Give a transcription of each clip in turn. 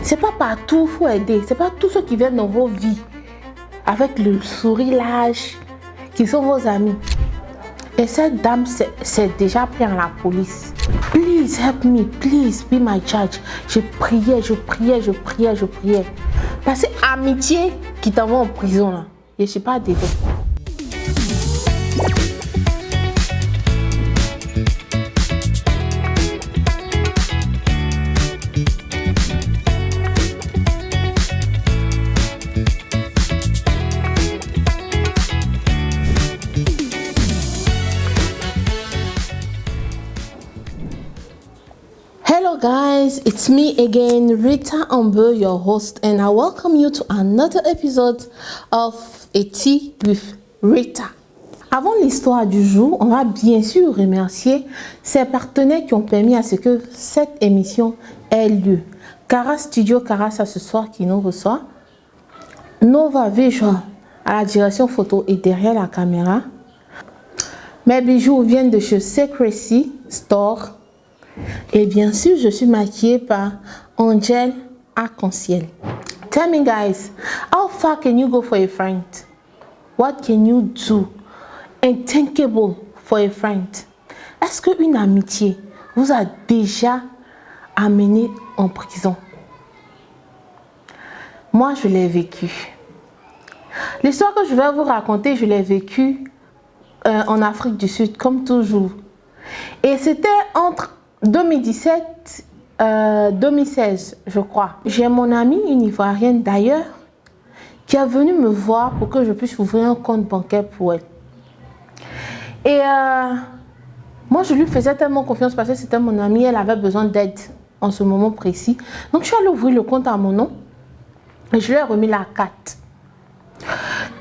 C'est pas partout qu'il faut aider. C'est pas tous ceux qui viennent dans vos vies avec le sourire large qui sont vos amis. Et cette dame s'est déjà plainte à la police. Please help me, please be my judge. Je priais. Parce que amitié qui t'envoie en prison là, je ne suis pas dedans. Hello guys, it's me again, Rita Amber, your host, and I welcome you to another episode of A Tea with Rita. Avant l'histoire du jour, on va bien sûr remercier ces partenaires qui ont permis à ce que cette émission ait lieu. Cara Studio, Cara ce soir qui nous reçoit. Nova Visual à la direction photo et derrière la caméra. Mes bijoux viennent de chez Secrecy Store. Et bien sûr, je suis maquillée par Angel Arc-en-Ciel. Tell me guys, how far can you go for a friend? What can you do unthinkable for a friend? Est-ce qu'une amitié vous a déjà amené en prison? Moi, je l'ai vécu. L'histoire que je vais vous raconter, je l'ai vécue en Afrique du Sud, comme toujours. Et c'était entre 2017, 2016, je crois. J'ai mon amie, une Ivoirienne d'ailleurs, qui est venue me voir pour que je puisse ouvrir un compte bancaire pour elle. Et moi, je lui faisais tellement confiance parce que c'était mon amie, elle avait besoin d'aide en ce moment précis. Donc, je suis allée ouvrir le compte à mon nom et je lui ai remis la carte.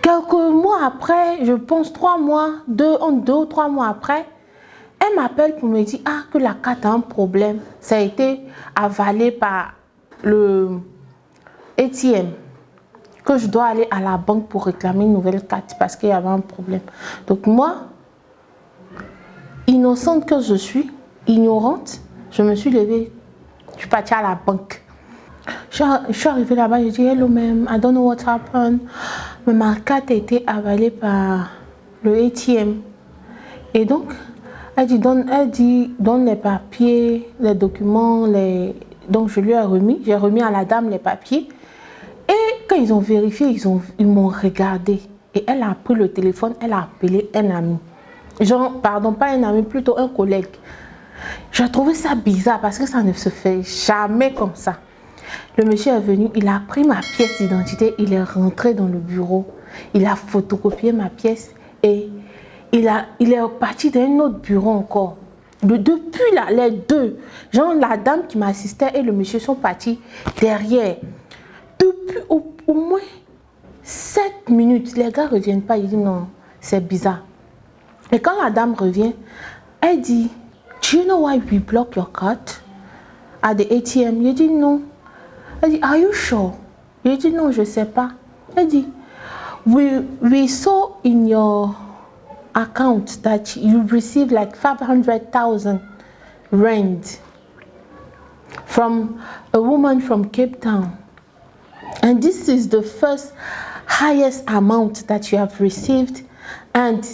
Quelques mois après, je pense 3 mois, 2 ou 3 mois après, elle m'appelle pour me dire que la carte a un problème. Ça a été avalé par le ATM. Que je dois aller à la banque pour réclamer une nouvelle carte parce qu'il y avait un problème. Donc moi, innocente que je suis, ignorante, je me suis levée. Je suis partie à la banque. Je suis arrivée là-bas, j'ai dit hello ma'am, I don't know what happened. Mais ma carte a été avalée par le ATM. Et donc, elle dit, donne les papiers, les documents, donc je lui ai remis, j'ai remis à la dame les papiers. Et quand ils ont vérifié, ils m'ont regardé. Et elle a pris le téléphone, elle a appelé un ami. Pardon, pas un ami, plutôt un collègue. J'ai trouvé ça bizarre parce que ça ne se fait jamais comme ça. Le monsieur est venu, il a pris ma pièce d'identité, il est rentré dans le bureau, il a photocopié ma pièce et il est reparti dans un autre bureau encore. Depuis là, les deux, genre la dame qui m'assistait et le monsieur sont partis derrière. Depuis au moins 7 minutes, les gars ne reviennent pas. Ils disent non, c'est bizarre. Et quand la dame revient, elle dit, do you know why we block your card at the ATM? Il dit non. Elle dit, are you sure? Il dit non, je ne sais pas. Elle dit, we saw in your account that you received like 500,000 rand from a woman from Cape Town. And this is the first highest amount that you have received. And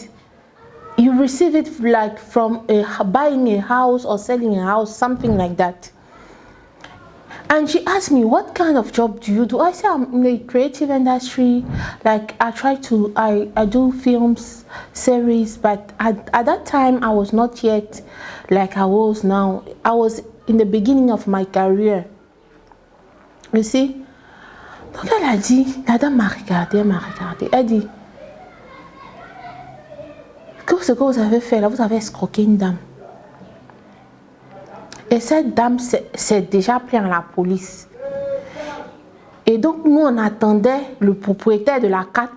you receive it like from buying a house or selling a house, something like that. And she asked me, what kind of job do you do? I said, I'm in the creative industry. Like I do films, series, but at that time I was not yet like I was now. I was in the beginning of my career. You see? Donc elle a dit, la dame m'a regardé. Elle dit, ce que vous avez fait là, vous avez escroqué une dame. Et cette dame s'est déjà plainte à la police. Et donc, nous, on attendait le propriétaire de la carte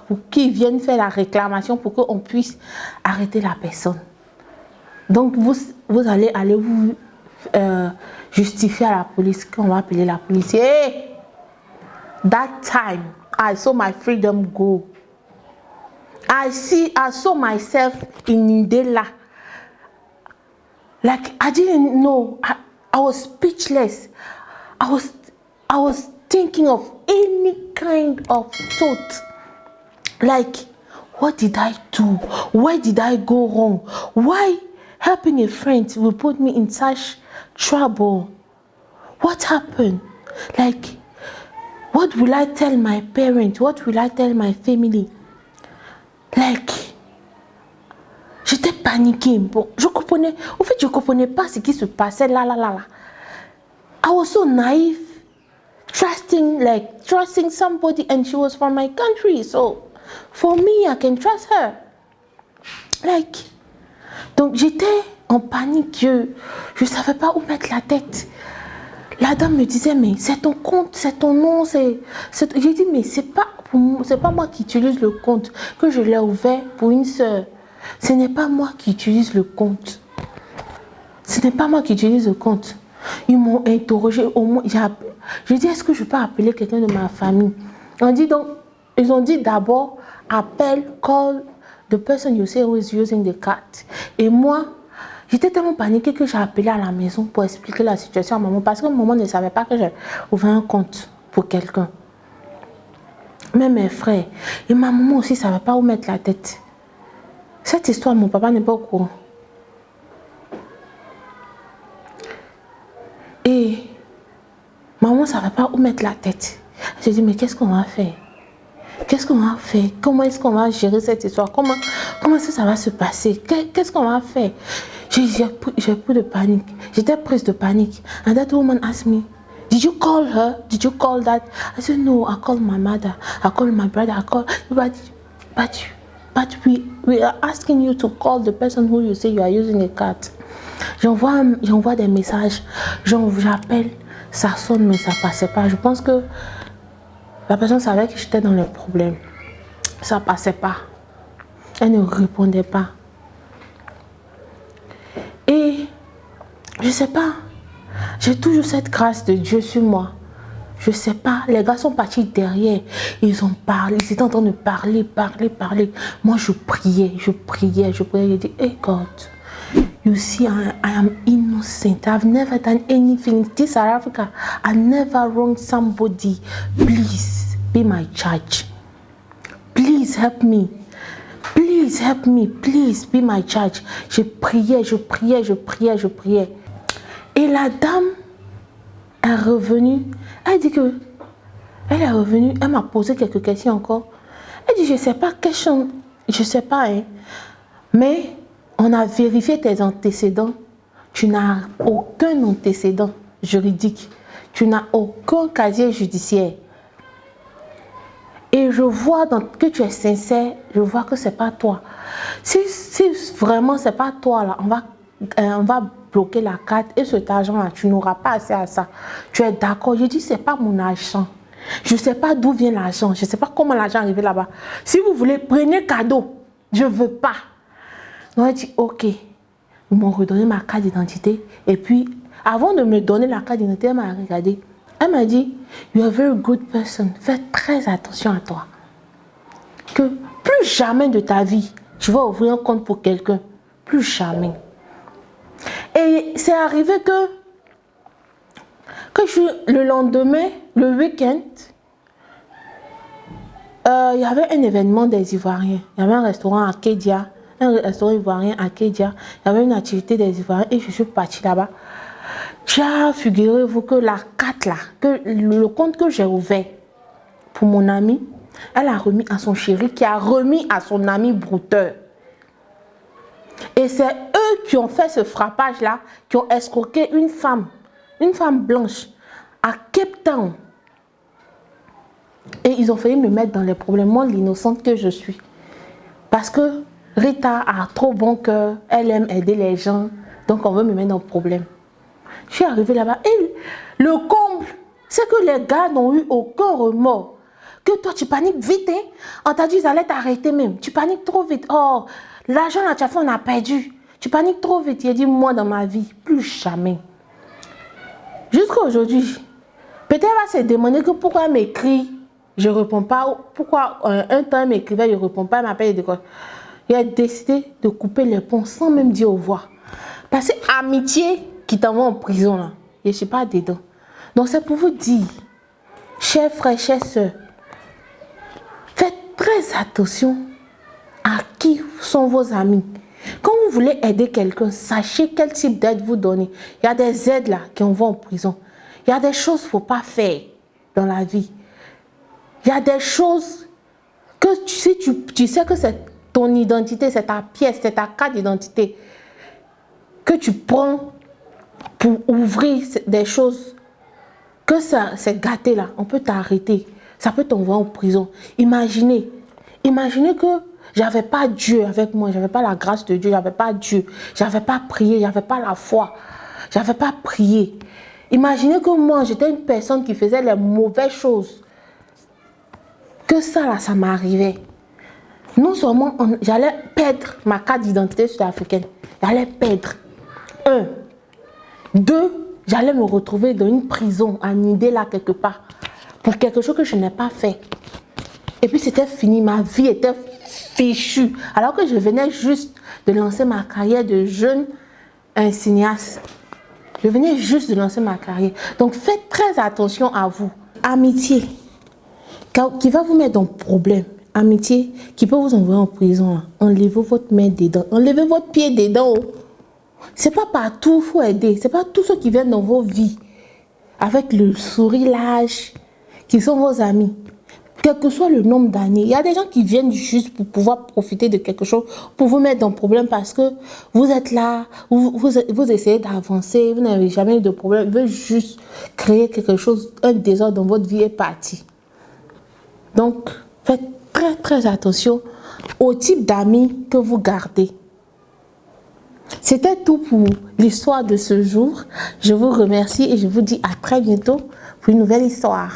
pour qu'il vienne faire la réclamation pour qu'on puisse arrêter la personne. Donc, vous allez vous justifier à la police qu'on va appeler la police. Hey! That time, I saw my freedom go. I saw myself in Ndela. Like, I didn't know. I was speechless. I was thinking of any kind of thought. Like, what did I do? Where did I go wrong? Why helping a friend will put me in such trouble? What happened? Like, what will I tell my parents? What will I tell my family? Like, j'étais paniquée. Bon, je comprenais pas ce qui se passait là. I was so naive, trusting somebody, and she was from my country. So, for me, I can trust her. Like, donc j'étais en panique. Je ne savais pas où mettre la tête. La dame me disait, mais c'est ton compte, c'est ton nom, J'ai dit, mais c'est pas moi qui utilise le compte, que je l'ai ouvert pour une sœur. Ce n'est pas moi qui utilise le compte. Ce n'est pas moi qui utilise le compte. Ils m'ont interrogé, au moins, j'ai dit, est-ce que je peux appeler quelqu'un de ma famille? Ils ont dit d'abord, call the person you say who is using the card. Et moi, j'étais tellement paniquée que j'ai appelé à la maison pour expliquer la situation à maman, parce que maman ne savait pas que j'ai ouvert un compte pour quelqu'un. Même mes frères. Et ma maman aussi ne savait pas où mettre la tête. Cette histoire, mon papa n'est pas au courant. Et maman ne savait pas où mettre la tête. J'ai dit, mais qu'est-ce qu'on va faire? Qu'est-ce qu'on va faire? Comment est-ce qu'on va gérer cette histoire? Comment est-ce que ça va se passer? Qu'est-ce qu'on va faire? J'ai pris de panique. J'étais prise de panique. And that woman asked me, did you call her? Did you call that? I said, no, I called my mother. I called my brother. But we are asking you to call the person who you say you are using a card. J'envoie des messages. J'appelle. Ça sonne, mais ça ne passait pas. Je pense que la personne savait que j'étais dans les problèmes. Ça ne passait pas. Elle ne répondait pas. Et je ne sais pas. J'ai toujours cette grâce de Dieu sur moi. Je ne sais pas. Les gars sont partis derrière. Ils ont parlé. Ils étaient en train de parler. Moi, je priais. J'ai dit, hey God, you see, I am innocent. I've never done anything. In this South Africa, I never wronged somebody. Please be my judge. Please help me. Please help me. Please be my judge. Je priais. Et la dame est revenue. Elle dit que elle est revenue. Elle m'a posé quelques questions encore. Elle dit, je sais pas, hein. Mais on a vérifié tes antécédents. Tu n'as aucun antécédent juridique. Tu n'as aucun casier judiciaire. Et je vois que tu es sincère. Je vois que ce n'est pas toi. Si vraiment ce n'est pas toi, là, on va bloquer la carte et cet argent-là, tu n'auras pas assez à ça. Tu es d'accord? Je dis, ce n'est pas mon argent. Je ne sais pas d'où vient l'argent. Je ne sais pas comment l'argent est arrivé là-bas. Si vous voulez, prenez cadeau. Je ne veux pas. Donc, elle dit, ok. Ils m'ont redonné ma carte d'identité. Et puis, avant de me donner la carte d'identité, elle m'a regardé. Elle m'a dit, you are a very good person. Fais très attention à toi. Que plus jamais de ta vie, tu vas ouvrir un compte pour quelqu'un. Plus jamais. Et c'est arrivé que le lendemain, le week-end, il y avait un événement des Ivoiriens. Il y avait un restaurant à Kédia, un restaurant ivoirien à Kédia. Il y avait une activité des Ivoiriens et je suis partie là-bas. Figurez-vous que la carte là, que le compte que j'ai ouvert pour mon ami, elle a remis à son chéri qui a remis à son ami brouteur. Et c'est eux qui ont fait ce frappage-là, qui ont escroqué une femme blanche à Cape Town. Et ils ont failli me mettre dans les problèmes, moi l'innocente que je suis. Parce que Rita a trop bon cœur, elle aime aider les gens, donc on veut me mettre dans le problème. Je suis arrivée là-bas et le comble, c'est que les gars n'ont eu aucun remords. Que toi tu paniques vite, hein? On t'a dit qu'ils allaient t'arrêter même. Tu paniques trop vite. Oh, l'argent là, tu as fait, on a perdu. Tu paniques trop vite. Il a dit, moi dans ma vie, plus jamais. Jusqu'à aujourd'hui, peut-être elle va se demander que pourquoi elle m'écrit, je ne réponds pas. Pourquoi un temps elle m'écrivait, je ne réponds pas, elle m'appelle de quoi. Il a décidé de couper les ponts sans même dire au revoir. Parce que amitié qui t'envoie en prison là, je ne suis pas dedans. Donc c'est pour vous dire chers frères, chères sœurs, faites très attention à qui sont vos amis. Quand vous voulez aider quelqu'un, sachez quel type d'aide vous donnez. Il y a des aides là qui envoient en prison. Il y a des choses qu'il ne faut pas faire dans la vie. Il y a des choses que si tu sais que c'est ton identité, c'est ta pièce, c'est ta carte d'identité, que tu prends pour ouvrir des choses, que ça c'est gâté là, on peut t'arrêter. Ça peut t'envoyer en prison. Imaginez que j'avais pas Dieu avec moi, j'avais pas la grâce de Dieu, j'avais pas Dieu, j'avais pas prié, j'avais pas la foi, j'avais pas prié. Imaginez que moi, j'étais une personne qui faisait les mauvaises choses. Que ça là, ça m'arrivait. Non seulement j'allais perdre ma carte d'identité sud-africaine, j'allais perdre. 1. 2, j'allais me retrouver dans une prison, en idée là quelque part, pour quelque chose que je n'ai pas fait. Et puis c'était fini, ma vie était fichue. Alors que je venais juste de lancer ma carrière de jeune cinéaste. Je venais juste de lancer ma carrière. Donc faites très attention à vous. Amitié, qui va vous mettre dans le problème. Amitié, qui peut vous envoyer en prison. Enlevez votre main dedans. Enlevez votre pied dedans. C'est pas partout qu'il faut aider. C'est pas tous ceux qui viennent dans vos vies avec le sourire large qui sont vos amis. Quel que soit le nombre d'années, il y a des gens qui viennent juste pour pouvoir profiter de quelque chose, pour vous mettre dans le problème parce que vous êtes là, vous essayez d'avancer, vous n'avez jamais eu de problème, ils veulent juste créer quelque chose, un désordre dans votre vie est parti. Donc, faites très très attention au type d'amis que vous gardez. C'était tout pour l'histoire de ce jour. Je vous remercie et je vous dis à très bientôt pour une nouvelle histoire.